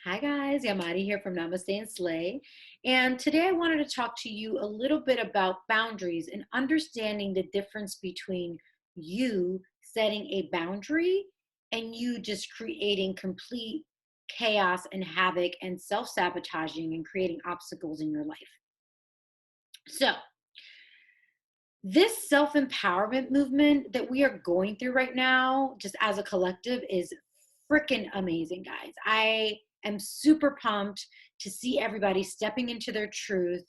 Hi guys, Yamari here from Namaste and Slay. And today I wanted to talk to you a little bit about boundaries and understanding the difference between you setting a boundary and you just creating complete chaos and havoc and self-sabotaging and creating obstacles in your life. So, this self-empowerment movement that we are going through right now, just as a collective, is freaking amazing, guys. I am super pumped to see everybody stepping into their truth,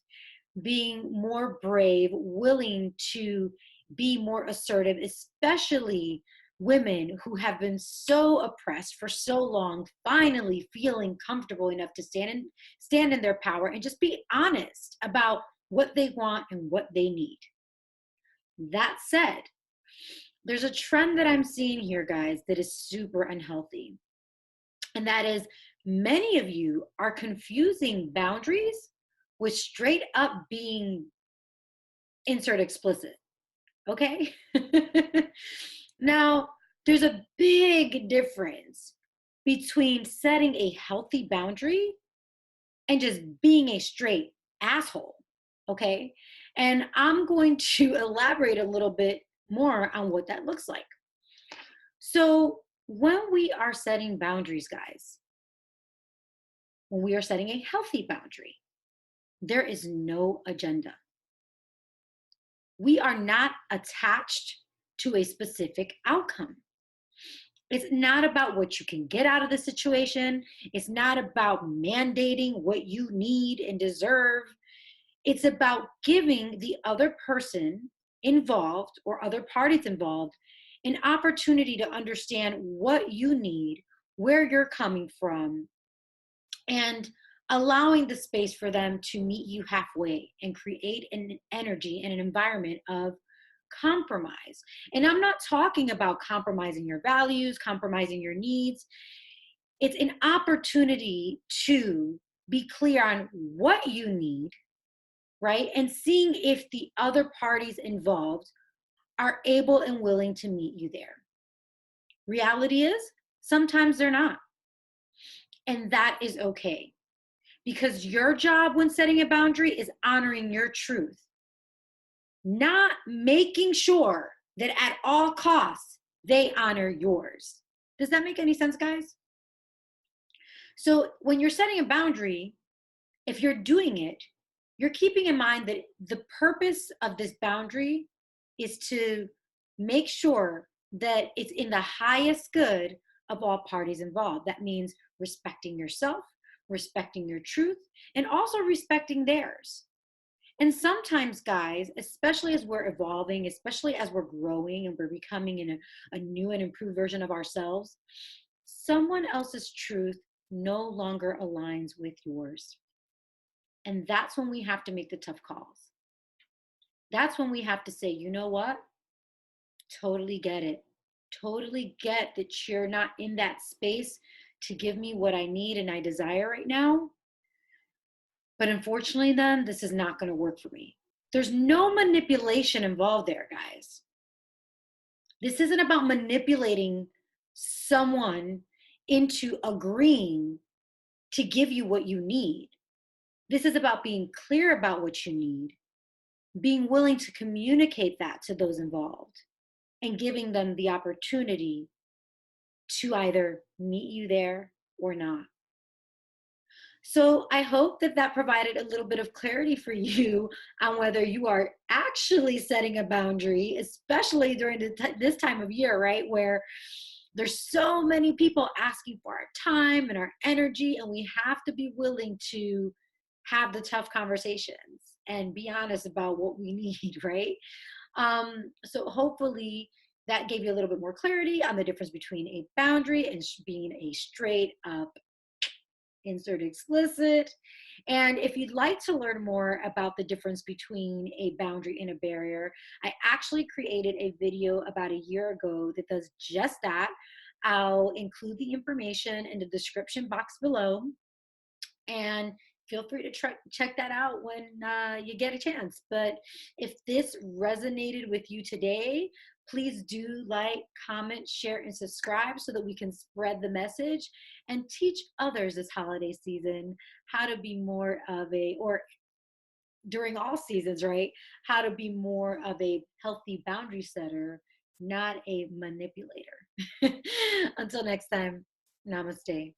being more brave, willing to be more assertive, especially women who have been so oppressed for so long, finally feeling comfortable enough to stand in their power and just be honest about what they want and what they need. That said, there's a trend that I'm seeing here, guys, that is super unhealthy. And that is many of you are confusing boundaries with straight up being insert explicit. Okay? Now, there's a big difference between setting a healthy boundary and just being a straight asshole. Okay? And I'm going to elaborate a little bit more on what that looks like. So, when we are setting boundaries, guys, when we are setting a healthy boundary, there is no agenda. We are not attached to a specific outcome. It's not about what you can get out of the situation. It's not about mandating what you need and deserve. It's about giving the other person involved or other parties involved an opportunity to understand what you need, where you're coming from, and allowing the space for them to meet you halfway and create an energy and an environment of compromise. And I'm not talking about compromising your values, compromising your needs. It's an opportunity to be clear on what you need, right? And seeing if the other parties involved are able and willing to meet you there. Reality is, sometimes they're not. And that is okay. Because your job when setting a boundary is honoring your truth, not making sure that at all costs they honor yours. Does that make any sense, guys? So when you're setting a boundary, if you're doing it, you're keeping in mind that the purpose of this boundary is to make sure that it's in the highest good of all parties involved. That means respecting yourself, respecting your truth, and also respecting theirs. And sometimes, guys, especially as we're evolving, especially as we're growing and we're becoming in a new and improved version of ourselves, someone else's truth no longer aligns with yours. And that's when we have to make the tough calls. That's when we have to say, you know what? Totally get it. Totally get that you're not in that space to give me what I need and I desire right now. But unfortunately, then this is not going to work for me. There's no manipulation involved there, guys. This isn't about manipulating someone into agreeing to give you what you need. This is about being clear about what you need, being willing to communicate that to those involved, and giving them the opportunity to either meet you there or not. So I hope that that provided a little bit of clarity for you on whether you are actually setting a boundary, especially during this time of year, right? Where there's so many people asking for our time and our energy, and we have to be willing to have the tough conversations and be honest about what we need, right? So hopefully that gave you a little bit more clarity on the difference between a boundary and being a straight up insert explicit. And if you'd like to learn more about the difference between a boundary and a barrier, I actually created a video about a year ago that does just that. I'll include the information in the description box below. And feel free to check that out when you get a chance. But if this resonated with you today, Please do like, comment, share, and subscribe so that we can spread the message and teach others this holiday season how to be more of a, or during all seasons, right? How to be more of a healthy boundary setter, not a manipulator. Until next time, namaste.